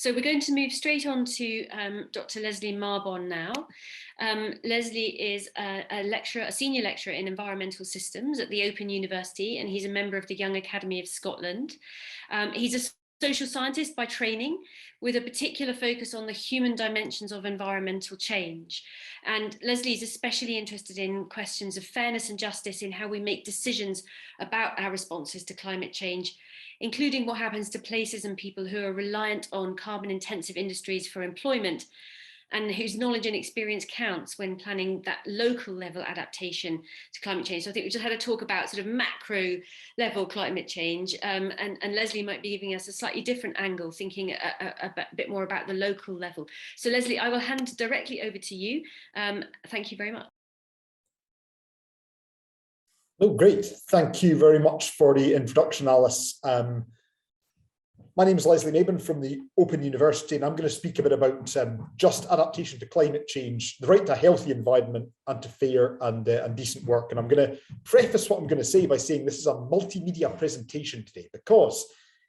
So we're going to move straight on to Dr. Leslie Mabon now. Leslie is a senior lecturer in environmental systems at the Open University, and he's a member of the Young Academy of Scotland. He's a social scientist by training, with a particular focus on the human dimensions of environmental change. And Leslie is especially interested in questions of fairness and justice in how we make decisions about our responses to climate change, including what happens to places and people who are reliant on carbon-intensive industries for employment, and whose knowledge and experience counts when planning that local level adaptation to climate change. So I think we just had a talk about sort of macro level climate change, and Leslie might be giving us a slightly different angle, thinking a bit more about the local level. So Leslie, I will hand directly over to you. Thank you very much. Oh, great. Thank you very much for the introduction, Alice. My name is Leslie Mabon from the Open University, and I'm going to speak a bit about just adaptation to climate change, the right to a healthy environment and to fair and decent work. And I'm going to preface what I'm going to say by saying this is a multimedia presentation today, because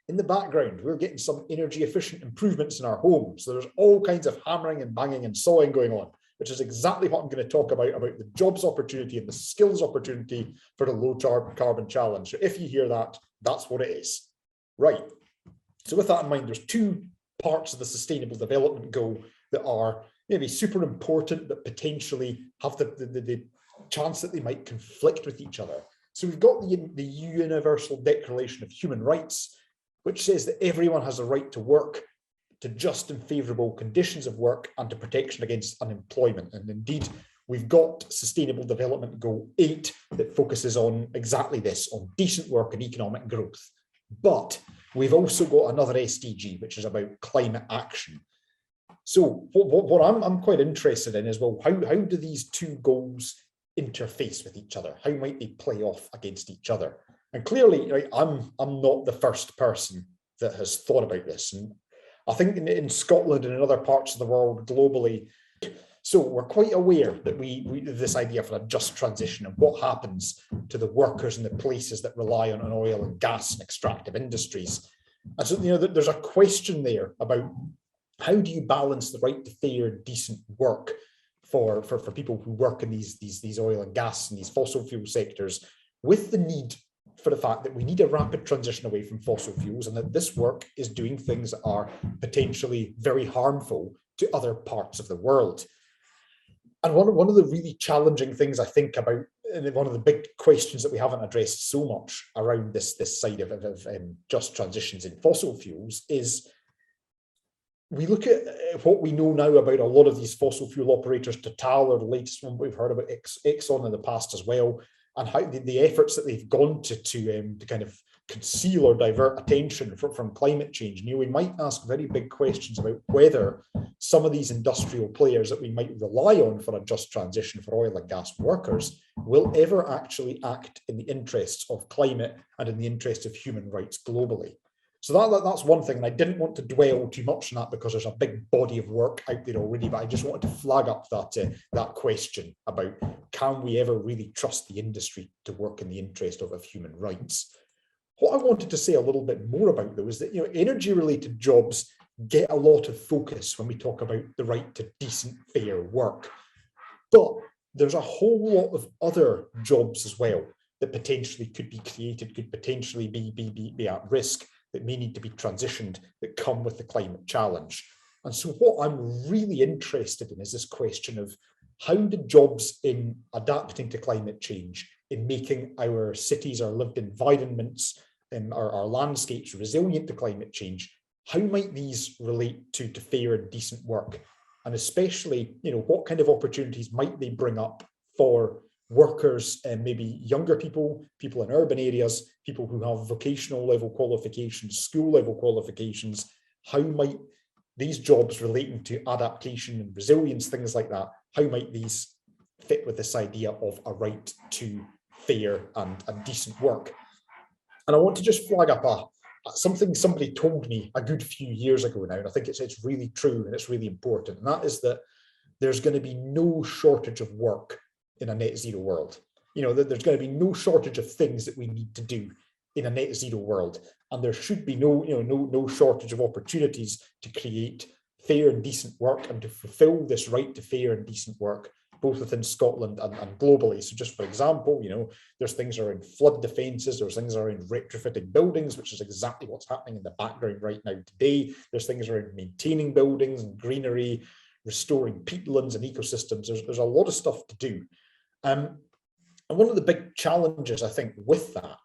in the background, we're getting some energy efficient improvements in our homes. So there's all kinds of hammering and banging and sawing going on, which is exactly what I'm going to talk about the jobs opportunity and the skills opportunity for the low carbon challenge. So if you hear that, that's what it is. Right. So with that in mind, there's two parts of the Sustainable Development Goal that are maybe super important, but potentially have the chance that they might conflict with each other. So we've got the Universal Declaration of Human Rights, which says that everyone has a right to work, to just and favourable conditions of work, and to protection against unemployment. And indeed, we've got Sustainable Development Goal 8 that focuses on exactly this, on decent work and economic growth. But we've also got another SDG, which is about climate action. So what I'm quite interested in is, well, how do these two goals interface with each other? How might they play off against each other? And clearly, right, I'm not the first person that has thought about this. And I think in Scotland and in other parts of the world globally, so we're quite aware that we this idea of a just transition and what happens to the workers in the places that rely on oil and gas and extractive industries. And so, there's a question there about how do you balance the right to fair, decent work for people who work in these oil and gas and these fossil fuel sectors, with the need for the fact that we need a rapid transition away from fossil fuels, and that this work is doing things that are potentially very harmful to other parts of the world. And one of the really challenging things I think about, and one of the big questions that we haven't addressed so much around this side of just transitions in fossil fuels, is we look at what we know now about a lot of these fossil fuel operators, Total, or the latest one we've heard about Exxon in the past as well, and how the efforts that they've gone to kind of conceal or divert attention from climate change. And we might ask very big questions about whether some of these industrial players that we might rely on for a just transition for oil and gas workers will ever actually act in the interests of climate and in the interest of human rights globally. So that's one thing, and I didn't want to dwell too much on that because there's a big body of work out there already, but I just wanted to flag up that question about, can we ever really trust the industry to work in the interest of human rights? What I wanted to say a little bit more about, though, is that energy-related jobs get a lot of focus when we talk about the right to decent, fair work. But there's a whole lot of other jobs as well that potentially could be created, could potentially be at risk, that may need to be transitioned, that come with the climate challenge. And so what I'm really interested in is this question of, how do jobs in adapting to climate change, in making our cities, our lived environments, and our landscapes resilient to climate change, how might these relate to fair and decent work? And especially, what kind of opportunities might they bring up for workers, and maybe younger people in urban areas, people who have vocational level qualifications, school level qualifications? How might these jobs relating to adaptation and resilience, things like that, how might these fit with this idea of a right to fair and decent work? And I want to just flag up something somebody told me a good few years ago now, and I think it's really true and it's really important, and that is that there's going to be no shortage of work in a net zero world. There's going to be no shortage of things that we need to do in a net zero world. And there should be no shortage of opportunities to create fair and decent work and to fulfill this right to fair and decent work, both within Scotland and globally. So just for example, there's things around flood defences, there's things around retrofitting buildings, which is exactly what's happening in the background right now today. There's things around maintaining buildings and greenery, restoring peatlands and ecosystems. There's a lot of stuff to do. And one of the big challenges, I think, with that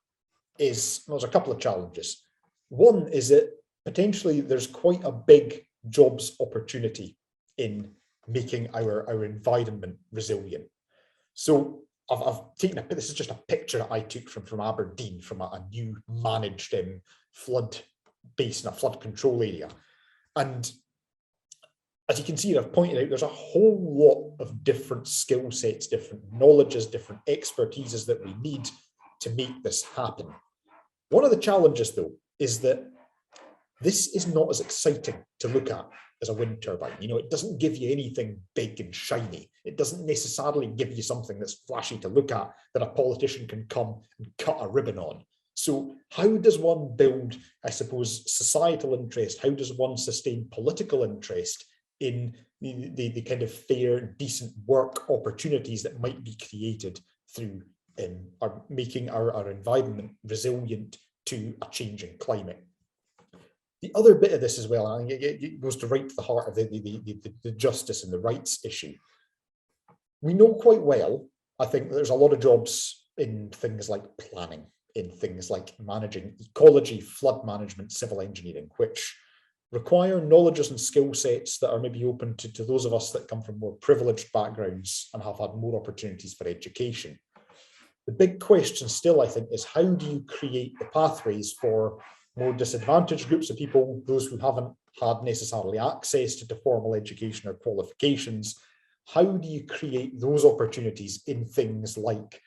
is, there's a couple of challenges. One is that potentially there's quite a big jobs opportunity in making our environment resilient. So I've taken this is just a picture that I took from Aberdeen, from a new managed flood basin, a flood control area. And as you can see, I've pointed out, there's a whole lot of different skill sets, different knowledges, different expertises that we need to make this happen. One of the challenges, though, is that this is not as exciting to look at as a wind turbine. It doesn't give you anything big and shiny. It doesn't necessarily give you something that's flashy to look at that a politician can come and cut a ribbon on. So how does one build, I suppose, societal interest? How does one sustain political interest in the kind of fair, decent work opportunities that might be created through making our environment resilient to a changing climate? The other bit of this as well, and I think it goes right to the heart of the justice and the rights issue. We know quite well, I think, that there's a lot of jobs in things like planning, in things like managing ecology, flood management, civil engineering, which require knowledges and skill sets that are maybe open to those of us that come from more privileged backgrounds and have had more opportunities for education. The big question still, I think, is how do you create the pathways for more disadvantaged groups of people, those who haven't had necessarily access to formal education or qualifications? How do you create those opportunities in things like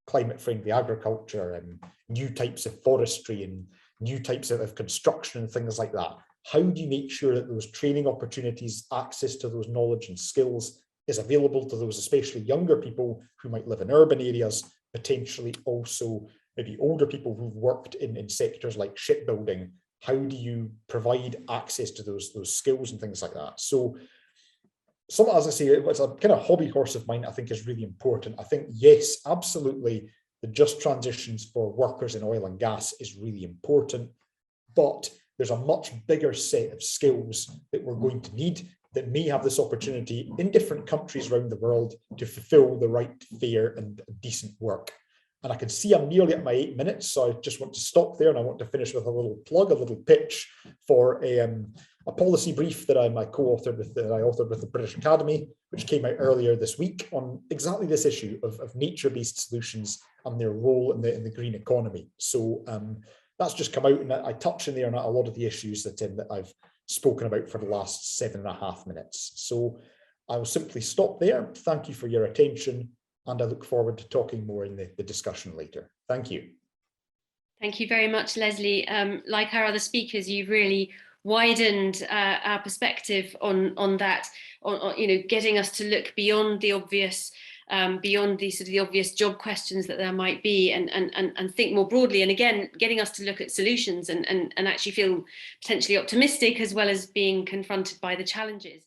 climate-friendly agriculture and new types of forestry and new types of construction and things like that? How do you make sure that those training opportunities, access to those knowledge and skills is available to those, especially younger people who might live in urban areas, potentially also maybe older people who've worked in sectors like shipbuilding? How do you provide access to those skills and things like that? So as I say, it's a kind of hobby horse of mine, I think, is really important. I think, yes, absolutely, the just transitions for workers in oil and gas is really important, but there's a much bigger set of skills that we're going to need that may have this opportunity in different countries around the world to fulfill the right, fair and decent work. And I can see I'm nearly at my 8 minutes, so I just want to stop there, and I want to finish with a little plug, a little pitch for a policy brief that I co-authored with the British Academy, which came out earlier this week on exactly this issue of nature-based solutions and their role in the green economy. So that's just come out, and I touch in there on a lot of the issues that I've spoken about for the last 7.5 minutes. So I will simply stop there. Thank you for your attention, and I look forward to talking more in the discussion later. Thank you. Thank you very much, Leslie. Like our other speakers, you've really widened our perspective on that, getting us to look beyond the obvious, beyond the sort of the obvious job questions that there might be, and think more broadly. And again, getting us to look at solutions and actually feel potentially optimistic as well as being confronted by the challenges.